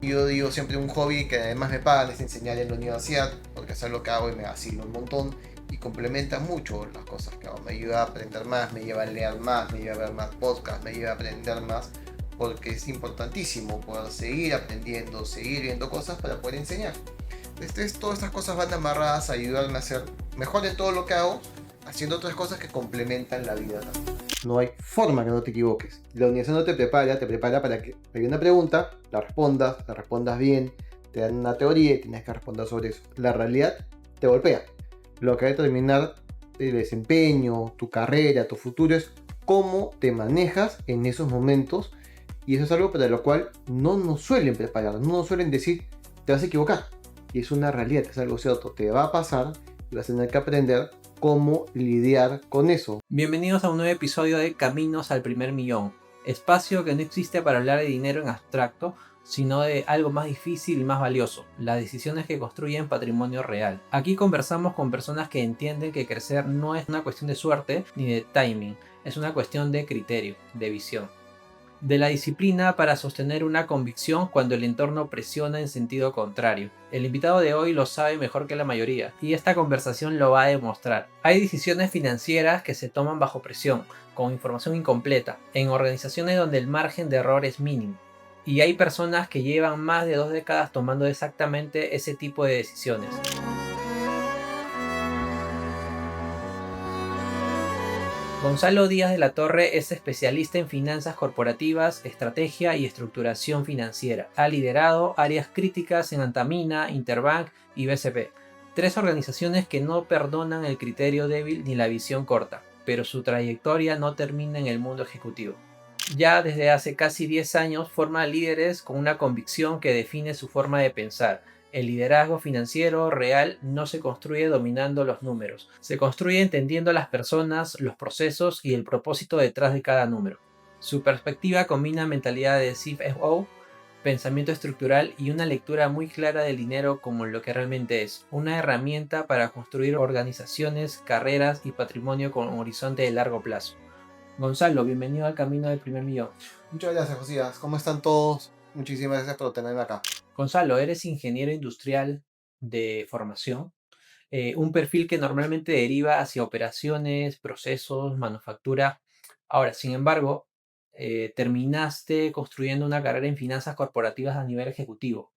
Yo digo siempre un hobby que además me pagan es enseñar en la universidad, porque es algo que hago y me vacilo un montón y complementa mucho las cosas que hago. Me ayuda a aprender más, me lleva a leer más, me lleva a ver más podcasts, me lleva a aprender más, porque es importantísimo poder seguir aprendiendo, seguir viendo cosas para poder enseñar. Todas estas cosas van amarradas a ayudarme a ser mejor en todo lo que hago, haciendo otras cosas que complementan la vida también. No hay forma que no te equivoques. La universidad no te prepara para que hay una pregunta, la respondas bien, te dan una teoría y tienes que responder sobre eso. La realidad te golpea. Lo que va a determinar el desempeño, tu carrera, tu futuro es cómo te manejas en esos momentos, y eso es algo para lo cual no nos suelen preparar, no nos suelen decir te vas a equivocar. Y es una realidad, es algo cierto, te va a pasar y vas a tener que aprender cómo lidiar con eso. Bienvenidos a un nuevo episodio de Caminos al Primer Millón, espacio que no existe para hablar de dinero en abstracto, sino de algo más difícil y más valioso, las decisiones que construyen patrimonio real. Aquí conversamos con personas que entienden que crecer no es una cuestión de suerte ni de timing, es una cuestión de criterio, de visión. De la disciplina para sostener una convicción cuando el entorno presiona en sentido contrario. El invitado de hoy lo sabe mejor que la mayoría, y esta conversación lo va a demostrar. Hay decisiones financieras que se toman bajo presión, con información incompleta, en organizaciones donde el margen de error es mínimo. Y hay personas que llevan más de 2 décadas tomando exactamente ese tipo de decisiones. Gonzalo Díaz de la Torre es especialista en finanzas corporativas, estrategia y estructuración financiera. Ha liderado áreas críticas en Antamina, Interbank y BCP, tres organizaciones que no perdonan el criterio débil ni la visión corta, pero su trayectoria no termina en el mundo ejecutivo. Ya desde hace casi 10 años forma líderes con una convicción que define su forma de pensar. El liderazgo financiero real no se construye dominando los números, se construye entendiendo a las personas, los procesos y el propósito detrás de cada número. Su perspectiva combina mentalidad de CFO, pensamiento estructural y una lectura muy clara del dinero como lo que realmente es, una herramienta para construir organizaciones, carreras y patrimonio con un horizonte de largo plazo. Gonzalo, bienvenido al Camino del Primer Millón. Muchas gracias, Josías. ¿Cómo están todos? Muchísimas gracias por tenerme acá. Gonzalo, eres ingeniero industrial de formación, un perfil que normalmente deriva hacia operaciones, procesos, manufactura. Ahora, sin embargo, terminaste construyendo una carrera en finanzas corporativas a nivel ejecutivo.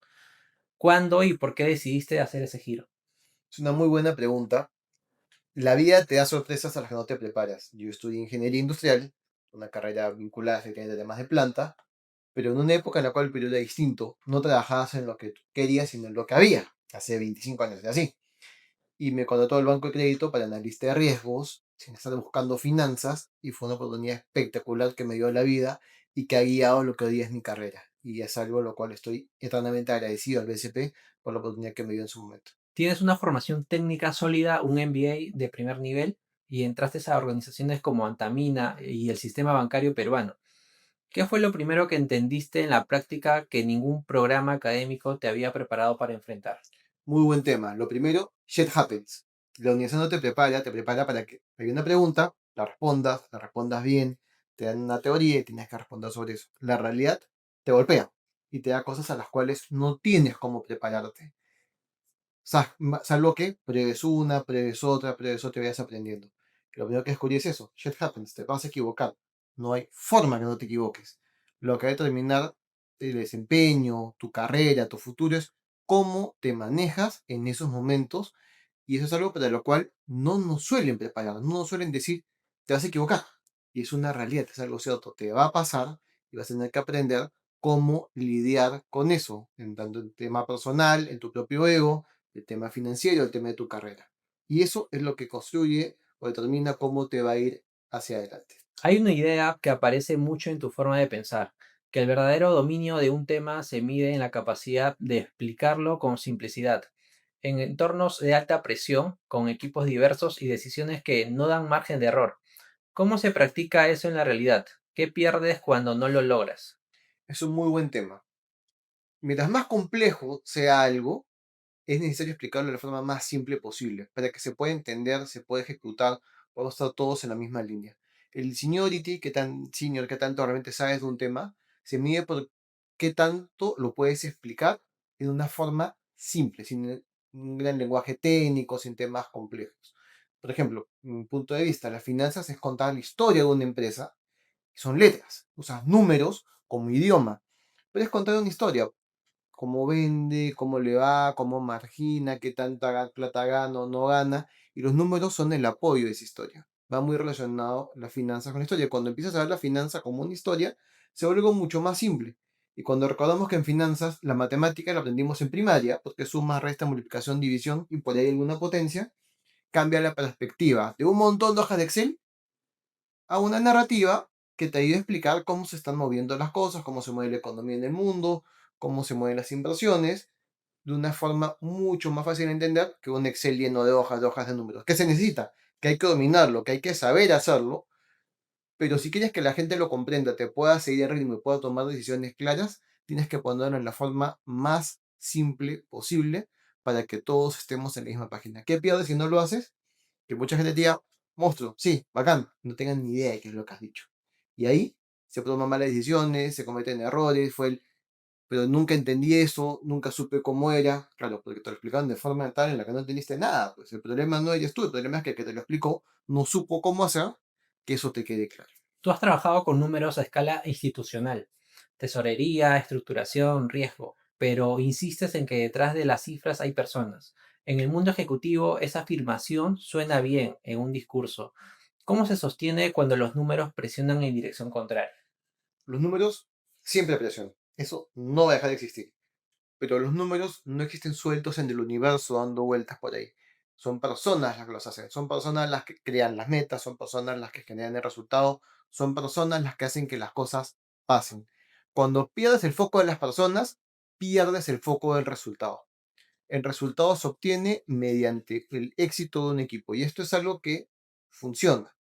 ¿Cuándo y por qué decidiste hacer ese giro? Es una muy buena pregunta. La vida te da sorpresas a las que no te preparas. Yo estudié ingeniería industrial, una carrera vinculada efectivamente a temas de planta, pero en una época en la cual el periodo era distinto. No trabajabas en lo que tú querías, sino en lo que había. Hace 25 años era así. Y me contrató el banco de crédito para analista de riesgos, sin estar buscando finanzas, y fue una oportunidad espectacular que me dio la vida y que ha guiado lo que hoy es mi carrera. Y es algo a lo cual estoy eternamente agradecido al BCP por la oportunidad que me dio en su momento. Tienes una formación técnica sólida, un MBA de primer nivel y entraste a organizaciones como Antamina y el sistema bancario peruano. ¿Qué fue lo primero que entendiste en la práctica que ningún programa académico te había preparado para enfrentar? Muy buen tema. Lo primero, shit happens. La universidad no te prepara para que hay una pregunta, la respondas bien, te dan una teoría y tienes que responder sobre eso. La realidad te golpea y te da cosas a las cuales no tienes cómo prepararte. Salvo que pruebes otra y vayas aprendiendo. Lo primero que descubrí es eso, shit happens, te vas a equivocar. No hay forma que no te equivoques. Lo que va a determinar el desempeño, tu carrera, tu futuro es cómo te manejas en esos momentos, y eso es algo para lo cual no nos suelen preparar, no nos suelen decir te vas a equivocar. Y es una realidad, es algo cierto, te va a pasar y vas a tener que aprender cómo lidiar con eso, en tanto en tema personal, en tu propio ego, el tema financiero, el tema de tu carrera. Y eso es lo que construye o determina cómo te va a ir hacia adelante. Hay una idea que aparece mucho en tu forma de pensar, que el verdadero dominio de un tema se mide en la capacidad de explicarlo con simplicidad. En entornos de alta presión, con equipos diversos y decisiones que no dan margen de error. ¿Cómo se practica eso en la realidad? ¿Qué pierdes cuando no lo logras? Es un muy buen tema. Mientras más complejo sea algo, es necesario explicarlo de la forma más simple posible, para que se pueda entender, se pueda ejecutar, podamos estar todos en la misma línea. El seniority, qué tan senior, qué tanto realmente sabes de un tema, se mide por qué tanto lo puedes explicar de una forma simple, sin un gran lenguaje técnico, sin temas complejos. Por ejemplo, mi punto de vista, las finanzas es contar la historia de una empresa, son letras, usas números como idioma. Pero es contar una historia, cómo vende, cómo le va, cómo margina, qué tanta plata gana o no gana, y los números son el apoyo de esa historia. Va muy relacionado la finanza con la historia. Cuando empiezas a ver la finanza como una historia, se vuelve algo mucho más simple. Y cuando recordamos que en finanzas la matemática la aprendimos en primaria, porque suma, resta, multiplicación, división y por ahí alguna potencia, cambia la perspectiva de un montón de hojas de Excel a una narrativa que te ayude a explicar cómo se están moviendo las cosas, cómo se mueve la economía en el mundo, cómo se mueven las inversiones, de una forma mucho más fácil de entender que un Excel lleno de hojas de números. ¿Qué se necesita? Que hay que dominarlo, que hay que saber hacerlo, pero si quieres que la gente lo comprenda, te pueda seguir el ritmo y pueda tomar decisiones claras, tienes que ponerlo en la forma más simple posible para que todos estemos en la misma página. ¿Qué pierdes si no lo haces? Que mucha gente diga, monstruo, sí, bacán, no tengan ni idea de qué es lo que has dicho. Y ahí se toman malas decisiones, se cometen errores, pero nunca entendí eso, nunca supe cómo era. Claro, porque te lo explicaron de forma tal en la que no entendiste nada. Pues el problema no eres tú, el problema es que el que te lo explicó no supo cómo hacer que eso te quede claro. Tú has trabajado con números a escala institucional, tesorería, estructuración, riesgo, pero insistes en que detrás de las cifras hay personas. En el mundo ejecutivo, esa afirmación suena bien en un discurso. ¿Cómo se sostiene cuando los números presionan en dirección contraria? Los números siempre presionan. Eso no va a dejar de existir. Pero los números no existen sueltos en el universo dando vueltas por ahí. Son personas las que los hacen, son personas las que crean las metas, son personas las que generan el resultado, son personas las que hacen que las cosas pasen. Cuando pierdes el foco de las personas, pierdes el foco del resultado. El resultado se obtiene mediante el éxito de un equipo y esto es algo que funciona.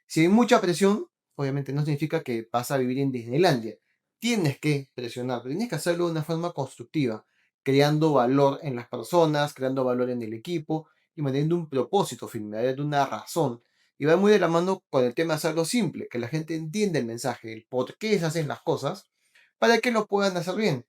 Si hay mucha presión, obviamente no significa que vas a vivir en Disneylandia. Tienes que presionar, pero tienes que hacerlo de una forma constructiva, creando valor en las personas, creando valor en el equipo y manteniendo un propósito firme, de una razón. Y va muy de la mano con el tema de hacerlo simple, que la gente entienda el mensaje, el por qué se hacen las cosas, para que lo puedan hacer bien.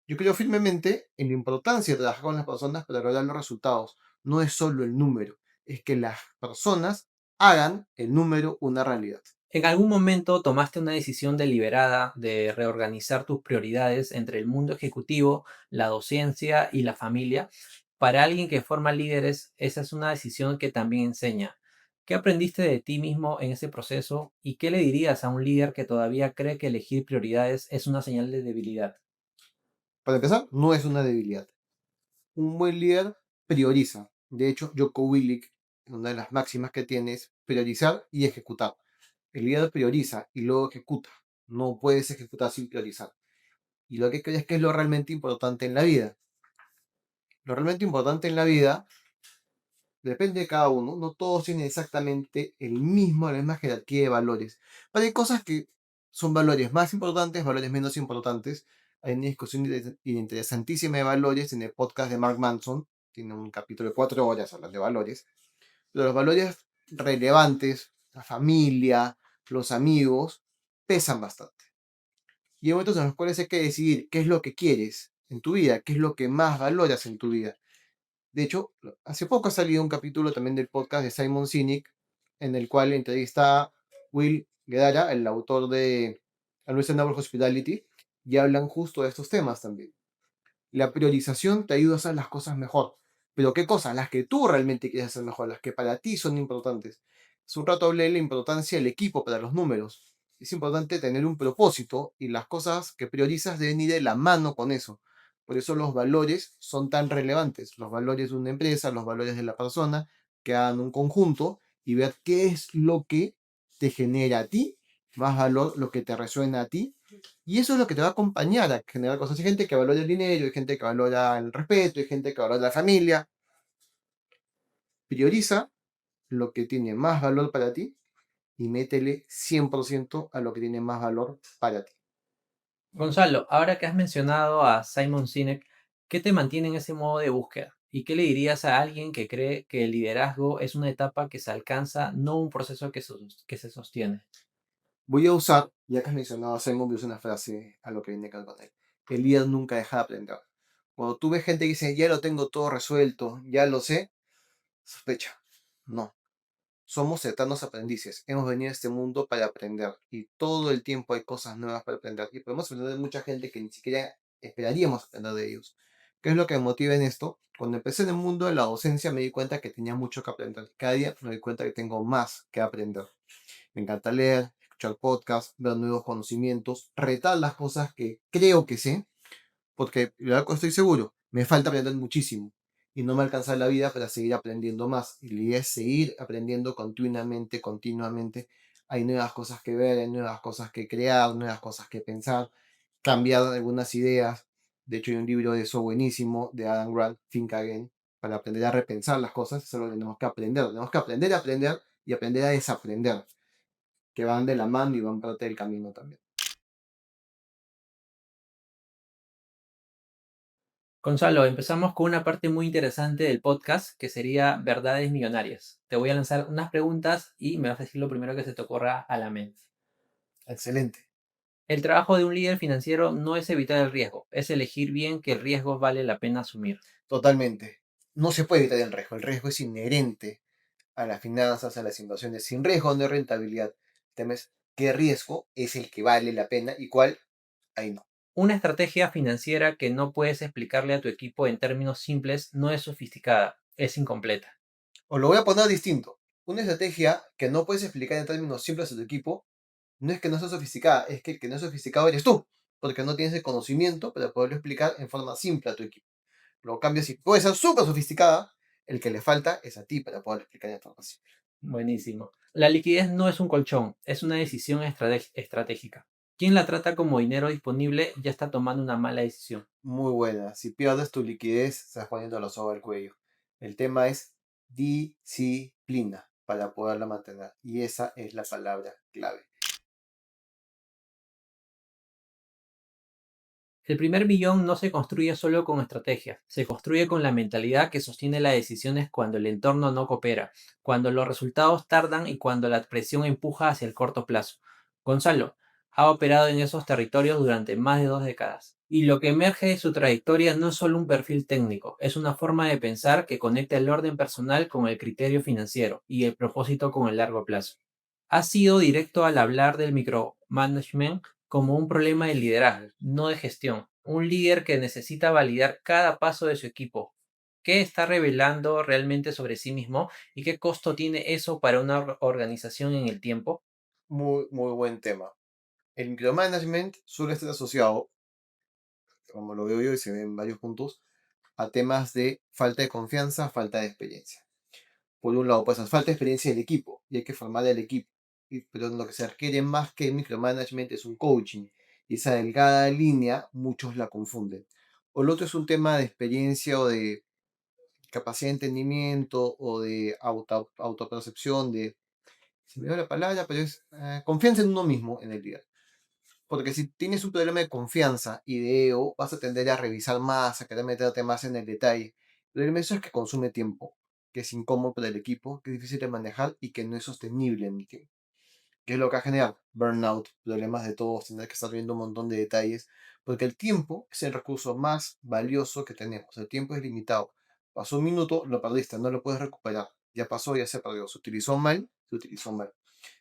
Yo creo firmemente en la importancia de trabajar con las personas para lograr los resultados. No es solo el número, es que las personas hagan el número una realidad. ¿En algún momento tomaste una decisión deliberada de reorganizar tus prioridades entre el mundo ejecutivo, la docencia y la familia? Para alguien que forma líderes, esa es una decisión que también enseña. ¿Qué aprendiste de ti mismo en ese proceso y qué le dirías a un líder que todavía cree que elegir prioridades es una señal de debilidad? Para empezar, no es una debilidad. Un buen líder prioriza. De hecho, Joko Willig, una de las máximas que tiene es priorizar y ejecutar. El líder prioriza y luego ejecuta. No puedes ejecutar sin priorizar. Y lo que crees que es lo realmente importante en la vida. Lo realmente importante en la vida depende de cada uno. No todos tienen exactamente la misma jerarquía de valores. Pero hay cosas que son valores más importantes, valores menos importantes. Hay una discusión interesantísima de valores en el podcast de Mark Manson. Tiene un capítulo de 4 horas hablando de valores. Pero los valores relevantes, la familia, los amigos, pesan bastante. Y hay momentos en los cuales hay que decidir qué es lo que quieres en tu vida, qué es lo que más valoras en tu vida. De hecho, hace poco ha salido un capítulo también del podcast de Simon Sinek, en el cual entrevista a Will Guedara, el autor de Unreasonable Hospitality, y hablan justo de estos temas también. La priorización te ayuda a hacer las cosas mejor. Pero ¿qué cosas? Las que tú realmente quieres hacer mejor, las que para ti son importantes. Hace un rato hablé de la importancia del equipo para los números. Es importante tener un propósito y las cosas que priorizas deben ir de la mano con eso. Por eso los valores son tan relevantes. Los valores de una empresa, los valores de la persona, que hagan un conjunto y ver qué es lo que te genera a ti más valor, lo que te resuena a ti y eso es lo que te va a acompañar a generar cosas. Hay gente que valora el dinero, hay gente que valora el respeto, hay gente que valora la familia. Prioriza lo que tiene más valor para ti y métele 100% a lo que tiene más valor para ti. Gonzalo, ahora que has mencionado a Simon Sinek, ¿qué te mantiene en ese modo de búsqueda? ¿Y qué le dirías a alguien que cree que el liderazgo es una etapa que se alcanza, no un proceso que se sostiene? Voy a usar, ya que has mencionado a Simon, voy a usar una frase a lo que viene acá con él. el líder nunca deja de aprender. Cuando tú ves gente que dice, ya lo tengo todo resuelto, ya lo sé, sospecha. No. Somos eternos aprendices. Hemos venido a este mundo para aprender. Y todo el tiempo hay cosas nuevas para aprender. Y podemos aprender de mucha gente que ni siquiera esperaríamos aprender de ellos. ¿Qué es lo que me motiva en esto? Cuando empecé en el mundo de la docencia me di cuenta que tenía mucho que aprender. Cada día me doy cuenta que tengo más que aprender. Me encanta leer, escuchar podcasts, ver nuevos conocimientos, retar las cosas que creo que sé, porque estoy seguro, me falta aprender muchísimo y no me alcanza la vida para seguir aprendiendo más. Y la idea es seguir aprendiendo continuamente, continuamente. Hay nuevas cosas que ver, hay nuevas cosas que crear, nuevas cosas que pensar, cambiar algunas ideas. De hecho, hay un libro de eso buenísimo de Adam Grant, Think Again, para aprender a repensar las cosas. Eso es lo que tenemos que aprender. Tenemos que aprender a aprender y aprender a desaprender, que van de la mano y van parte del camino también. Gonzalo, empezamos con una parte muy interesante del podcast que sería verdades millonarias. Te voy a lanzar unas preguntas y me vas a decir lo primero que se te ocurra a la mente. Excelente. El trabajo de un líder financiero no es evitar el riesgo, es elegir bien qué riesgos vale la pena asumir. Totalmente. No se puede evitar el riesgo. El riesgo es inherente a las finanzas, a las inversiones. Sin riesgo no hay rentabilidad. Temes qué riesgo es el que vale la pena y cuál, ahí no. Una estrategia financiera que no puedes explicarle a tu equipo en términos simples no es sofisticada, es incompleta. O lo voy a poner distinto. Una estrategia que no puedes explicar en términos simples a tu equipo no es que no sea sofisticada, es que el que no es sofisticado eres tú, porque no tienes el conocimiento para poderlo explicar en forma simple a tu equipo. Lo cambio si puede ser súper sofisticada, el que le falta es a ti para poder explicar en forma simple. Buenísimo. La liquidez no es un colchón, es una decisión estratégica. Quien la trata como dinero disponible ya está tomando una mala decisión. Muy buena. Si pierdes tu liquidez, estás poniendo la soga al cuello. El tema es disciplina para poderla mantener. Y esa es la palabra clave. El primer billón no se construye solo con estrategia, se construye con la mentalidad que sostiene las decisiones cuando el entorno no coopera, cuando los resultados tardan y cuando la presión empuja hacia el corto plazo. Gonzalo ha operado en esos territorios durante más de 2 décadas. Y lo que emerge de su trayectoria no es solo un perfil técnico, es una forma de pensar que conecta el orden personal con el criterio financiero y el propósito con el largo plazo. Ha sido directo al hablar del micromanagement como un problema de liderazgo, no de gestión. Un líder que necesita validar cada paso de su equipo. ¿Qué está revelando realmente sobre sí mismo y qué costo tiene eso para una organización en el tiempo? Muy, muy buen tema. El micromanagement suele estar asociado, como lo veo yo y se ve en varios puntos, a temas de falta de confianza, falta de experiencia. Por un lado, pues falta de experiencia del equipo y hay que formar el equipo. Pero lo que se requiere más que el micromanagement es un coaching. Y esa delgada línea, muchos la confunden. O el otro es un tema de experiencia o de capacidad de entendimiento o de autopercepción, de, se me dio la palabra, pero es confianza en uno mismo en el día. Porque si tienes un problema de confianza y de ego, vas a tender a revisar más, a querer meterte más en el detalle. El eso es que consume tiempo, que es incómodo para el equipo, que es difícil de manejar y que no es sostenible en el tiempo. ¿Qué es lo que va a generar? Burnout, problemas de todos, tener que estar viendo un montón de detalles, porque el tiempo es el recurso más valioso que tenemos. El tiempo es limitado. Pasó un minuto, lo perdiste, no lo puedes recuperar. Ya pasó, ya se perdió. Se utilizó mal, se utilizó mal.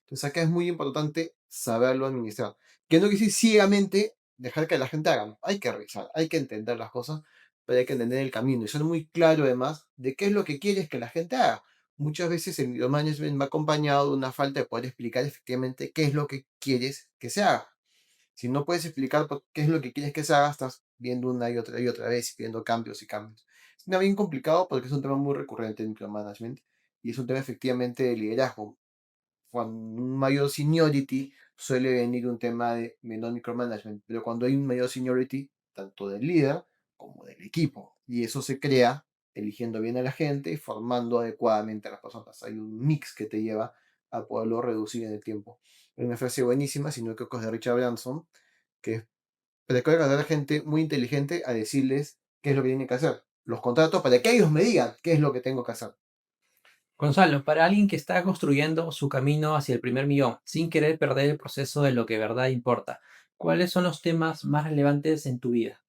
Entonces acá es muy importante saberlo administrar. Que no quiere decir ciegamente dejar que la gente haga. Hay que revisar, hay que entender las cosas, pero hay que entender el camino y ser muy claro además de qué es lo que quieres que la gente haga. Muchas veces el micromanagement va acompañado de una falta de poder explicar efectivamente qué es lo que quieres que se haga. Si no puedes explicar qué es lo que quieres que se haga, estás viendo una y otra vez y pidiendo cambios y cambios. Es una bien complicado porque es un tema muy recurrente en micromanagement y es un tema efectivamente de liderazgo. Cuando un mayor seniority suele venir un tema de menor micromanagement, pero cuando hay un mayor seniority, tanto del líder como del equipo, y eso se crea eligiendo bien a la gente y formando adecuadamente a las personas. Hay un mix que te lleva a poderlo reducir en el tiempo. Hay una frase buenísima, si no creo que es de Richard Branson, que es precoger a la gente muy inteligente a decirles qué es lo que tienen que hacer. Los contratos para que ellos me digan qué es lo que tengo que hacer. Gonzalo, para alguien que está construyendo su camino hacia el primer millón sin querer perder el proceso de lo que de verdad importa, ¿Cuáles son los temas más relevantes en tu vida?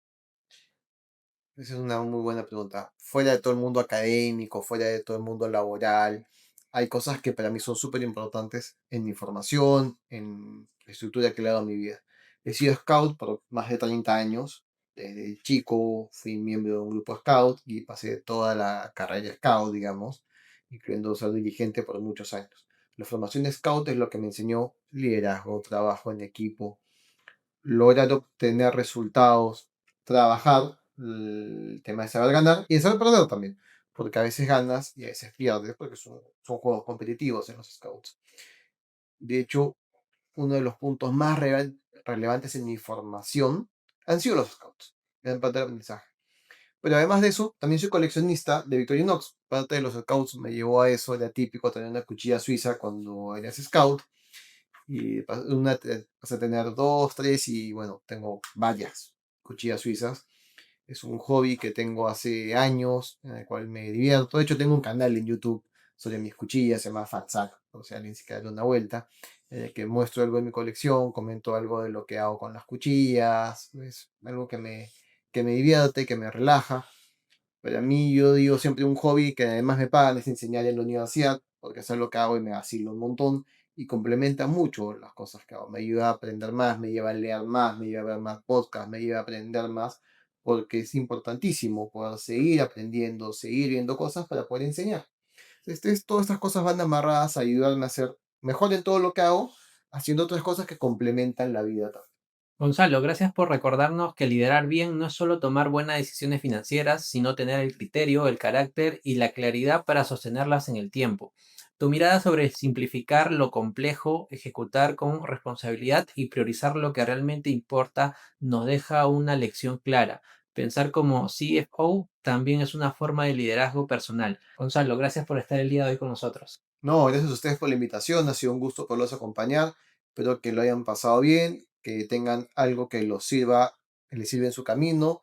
Esa es una muy buena pregunta. Fuera de todo el mundo académico, fuera de todo el mundo laboral, hay cosas que para mí son súper importantes en mi formación, en la estructura que le he dado a mi vida. He sido scout por más de 30 años. Desde chico fui miembro de un grupo scout y pasé toda la carrera scout, digamos, incluyendo ser dirigente por muchos años. La formación de scout es lo que me enseñó liderazgo, trabajo en equipo, lograr obtener resultados, trabajar el tema de saber ganar y de saber perder también, porque a veces ganas y a veces pierdes, porque son juegos competitivos en los scouts. De hecho, uno de los puntos más relevantes en mi formación han sido los scouts, gran parte del aprendizaje. Pero además de eso, también soy coleccionista de Victorinox. Parte de los scouts me llevó a eso, era típico tener una cuchilla suiza cuando eras scout y pasé a tener dos, tres y bueno, tengo varias cuchillas suizas. Es un hobby que tengo hace años, en el cual me divierto. De hecho, tengo un canal en YouTube sobre mis cuchillas, se llama Fatsack, o sea, alguien se quiere dar una vuelta, en el que muestro algo de mi colección, comento algo de lo que hago con las cuchillas, es algo que me divierte, que me relaja. Para mí, yo digo siempre un hobby que además me pagan es enseñar en la universidad, porque eso es lo que hago y me vacilo un montón y complementa mucho las cosas que hago. Me ayuda a aprender más, me lleva a leer más, me lleva a ver más podcasts, me lleva a aprender más, porque es importantísimo poder seguir aprendiendo, seguir viendo cosas para poder enseñar. Todas estas cosas van amarradas a ayudarme a ser mejor en todo lo que hago, haciendo otras cosas que complementan la vida también. Gonzalo, gracias por recordarnos que liderar bien no es solo tomar buenas decisiones financieras, sino tener el criterio, el carácter y la claridad para sostenerlas en el tiempo. Tu mirada sobre simplificar lo complejo, ejecutar con responsabilidad y priorizar lo que realmente importa nos deja una lección clara. Pensar como CFO también es una forma de liderazgo personal. Gonzalo, gracias por estar el día de hoy con nosotros. No, gracias a ustedes por la invitación, ha sido un gusto poderlos acompañar. Espero que lo hayan pasado bien, que tengan algo que los sirva, que les sirva en su camino.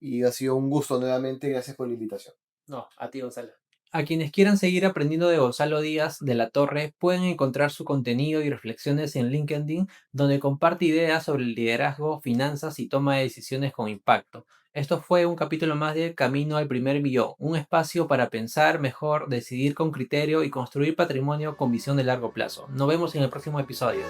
Y ha sido un gusto nuevamente, gracias por la invitación. No, a ti, Gonzalo. A quienes quieran seguir aprendiendo de Gonzalo Díaz de la Torre, pueden encontrar su contenido y reflexiones en LinkedIn, donde comparte ideas sobre el liderazgo, finanzas y toma de decisiones con impacto. Esto fue un capítulo más de Camino al Primer Millón, un espacio para pensar mejor, decidir con criterio y construir patrimonio con visión de largo plazo. Nos vemos en el próximo episodio.